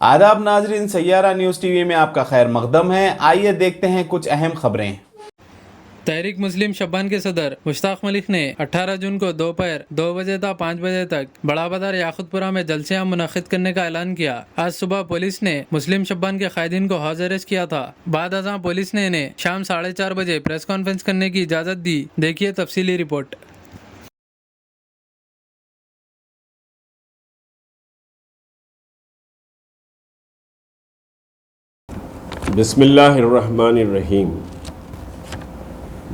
आदाब नाजरीन, Saiyaara news TV में आपका खैर मकदम है। आइए देखते हैं कुछ अहम खबरें। तहरीक मुस्लिम शब्बान के सदर मुश्ताक मलिक ने 18 जून को दोपहर 2 बजे से 5 बजे तक बड़ा बाजार याकुतपुरा में जलसे आम मुनक्किद करने का ऐलान किया। आज सुबह पुलिस ने मुस्लिम शब्बान के कायदीन को हाउस अरेस्ट किया था। बाद अज़ां पुलिस ने इन्हें शाम 4:30 बजे प्रेस कॉन्फ्रेंस करने की इजाज़त दी। देखिए तफसीली रिपोर्ट। बिस्मिल्लाहिर्रहमानिर्रहीम।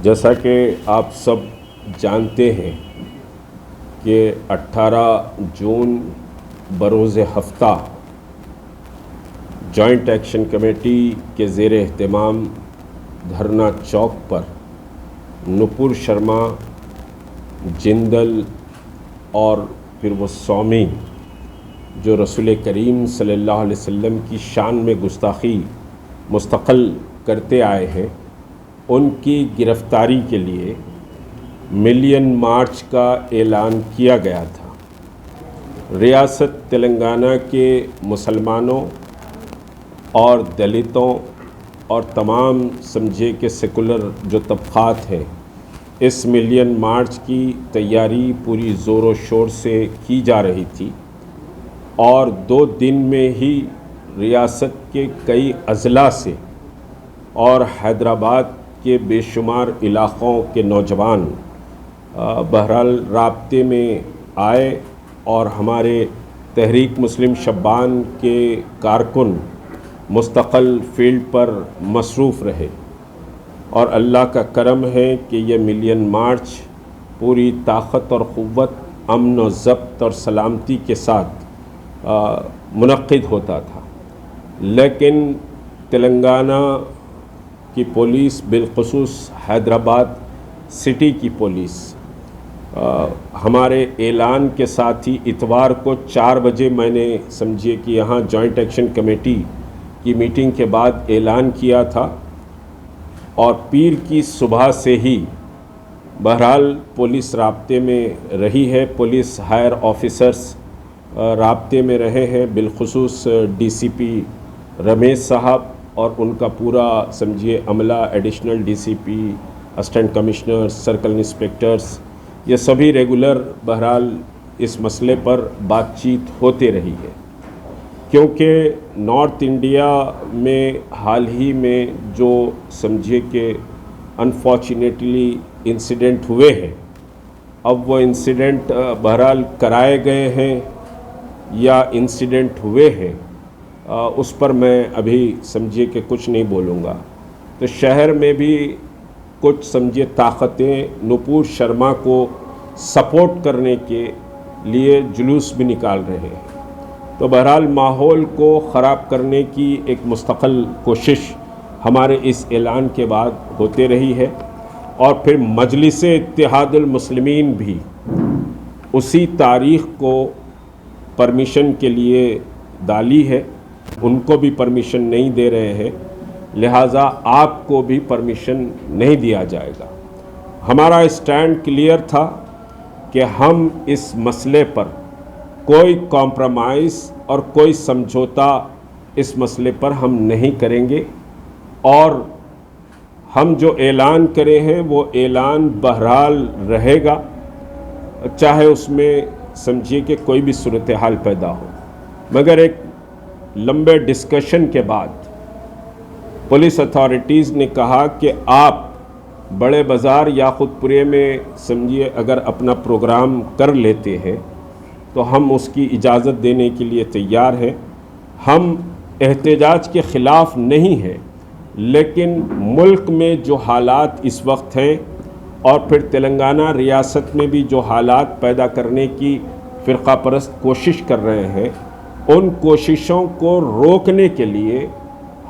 जैसा कि आप सब जानते हैं कि 18 जून बरोज़ हफ्ता जॉइंट एक्शन कमेटी के ज़ेर एहतमाम धरना चौक पर नुपुर शर्मा, जिंदल और फिर वो सौमी जो रसूल करीम सल्लल्लाहु अलैहि वसल्लम की शान में गुस्ताखी मुस्तक़ल करते आए हैं, उनकी गिरफ़्तारी के लिए मिलियन मार्च का ऐलान किया गया था। रियासत तेलंगाना के मुसलमानों और दलितों और तमाम समझे के सेकुलर जो तबक़ात हैं, इस मिलियन मार्च की तैयारी पूरी ज़ोर व शोर से की जा रही थी और 2 दिन में ही रियासत के कई अज़ला से और हैदराबाद के बेशुमार इलाक़ों के नौजवान बहरहाल राब्ते में आए और हमारे तहरीक मुस्लिम शब्बान के कारकुन मुस्तक़ल फ़ील्ड पर मसरूफ़ रहे और अल्लाह का करम है कि ये मिलियन मार्च पूरी ताक़त और क़ुव्वत, अमन व ज़ब्त और सलामती के साथ मुनक़्क़िद होता था। लेकिन तेलंगाना की पुलिस, बिलख़ुसूस हैदराबाद सिटी की पुलिस, हमारे ऐलान के साथ ही इतवार को 4 बजे मैंने समझिए कि यहाँ जॉइंट एक्शन कमेटी की मीटिंग के बाद ऐलान किया था और पीर की सुबह से ही बहरहाल पुलिस राब्ते में रही है। पुलिस हायर ऑफिसर्स राब्ते में रहे हैं, बिलख़ुसूस डीसीपी रमेश साहब और उनका पूरा समझिए अमला, additional DCP, assistant commissioners, circle inspectors, ये सभी रेगुलर बहरहाल इस मसले पर बातचीत होते रही है। क्योंकि नॉर्थ इंडिया में हाल ही में जो समझिए कि अनफॉर्चुनेटली इंसिडेंट हुए हैं, अब वो इंसिडेंट बहरहाल कराए गए हैं या इंसिडेंट हुए हैं, उस पर मैं अभी समझिए कि कुछ नहीं बोलूँगा। तो शहर में भी कुछ समझिए ताकतें नुपुर शर्मा को सपोर्ट करने के लिए जुलूस भी निकाल रहे हैं। तो बहरहाल माहौल को ख़राब करने की एक मुस्तक़ल कोशिश हमारे इस ऐलान के बाद होते रही है और फिर मजलिस इत्तेहादुल मुस्लिमीन भी उसी तारीख़ को परमिशन के लिए डाली है, उनको भी परमिशन नहीं दे रहे हैं, लिहाजा आपको भी परमिशन नहीं दिया जाएगा। हमारा स्टैंड क्लियर था कि हम इस मसले पर कोई कॉम्प्रोमाइज़ और कोई समझौता इस मसले पर हम नहीं करेंगे और हम जो ऐलान करे हैं वो ऐलान बहरहाल रहेगा, चाहे उसमें समझिए कि कोई भी सूरत हाल पैदा हो। मगर एक लंबे डिस्कशन के बाद पुलिस अथॉरिटीज़ ने कहा कि आप बड़े बाज़ार याकुतपुरे में समझिए अगर अपना प्रोग्राम कर लेते हैं तो हम उसकी इजाज़त देने के लिए तैयार हैं। हम एहतजाज के ख़िलाफ़ नहीं हैं, लेकिन मुल्क में जो हालात इस वक्त हैं और फिर तेलंगाना रियासत में भी जो हालात पैदा करने की फ़िरक़ा परस्त कोशिश कर रहे हैं, उन कोशिशों को रोकने के लिए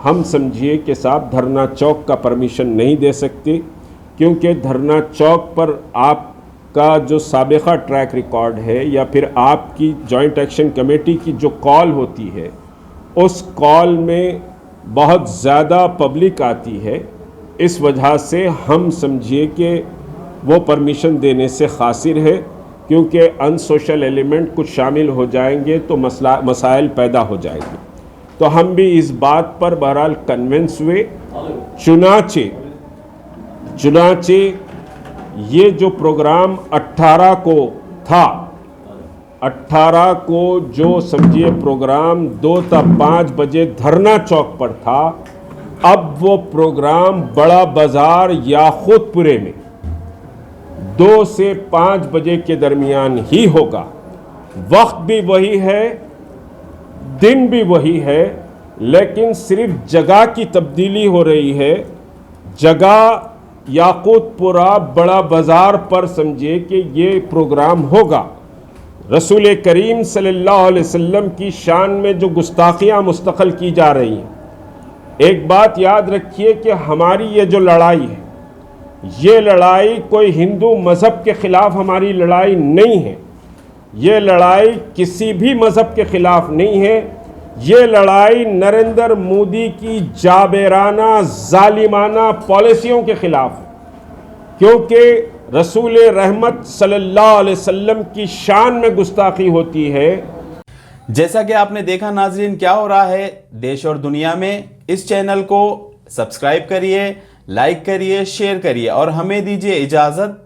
हम समझिए कि साहब धरना चौक का परमिशन नहीं दे सकते, क्योंकि धरना चौक पर आपका जो साबिक़ा ट्रैक रिकॉर्ड है या फिर आपकी जॉइंट एक्शन कमेटी की जो कॉल होती है, उस कॉल में बहुत ज़्यादा पब्लिक आती है। इस वजह से हम समझिए कि वो परमिशन देने से क़ासिर है, क्योंकि अनसोशल एलिमेंट कुछ शामिल हो जाएंगे तो मसाइल पैदा हो जाएंगे। तो हम भी इस बात पर बहरहाल कन्विंस हुए। चुनाचे ये जो प्रोग्राम 18 को था, 18 को जो समझिए प्रोग्राम 2 ta 5 बजे धरना चौक पर था, अब वो प्रोग्राम बड़ा बाजार याकूतपुरे में 2 से 5 बजे के दरमियान ही होगा। वक्त भी वही है, दिन भी वही है, लेकिन सिर्फ जगह की तब्दीली हो रही है। जगह याकूतपुरा बड़ा बाजार पर समझिए कि ये प्रोग्राम होगा। रसूल करीम सल्लल्लाहु अलैहि वसल्लम की शान में जो गुस्ताखियाँ मुस्तक़ल की जा रही हैं, एक बात याद रखिए कि हमारी ये जो लड़ाई है, ये लड़ाई कोई हिंदू मज़हब के ख़िलाफ़ हमारी लड़ाई नहीं है। ये लड़ाई किसी भी मज़हब के ख़िलाफ़ नहीं है। ये लड़ाई नरेंद्र मोदी की जाबेराना जालिमाना पॉलिसियों के ख़िलाफ़ है, क्योंकि रसूल रहमत सल्लल्लाहु अलैहि वसल्लम की शान में गुस्ताखी होती है। जैसा कि आपने देखा नाज़रीन, क्या हो रहा है देश और दुनिया में। इस चैनल को सब्सक्राइब करिए, लाइक करिए, शेयर करिए और हमें दीजिए इजाज़त।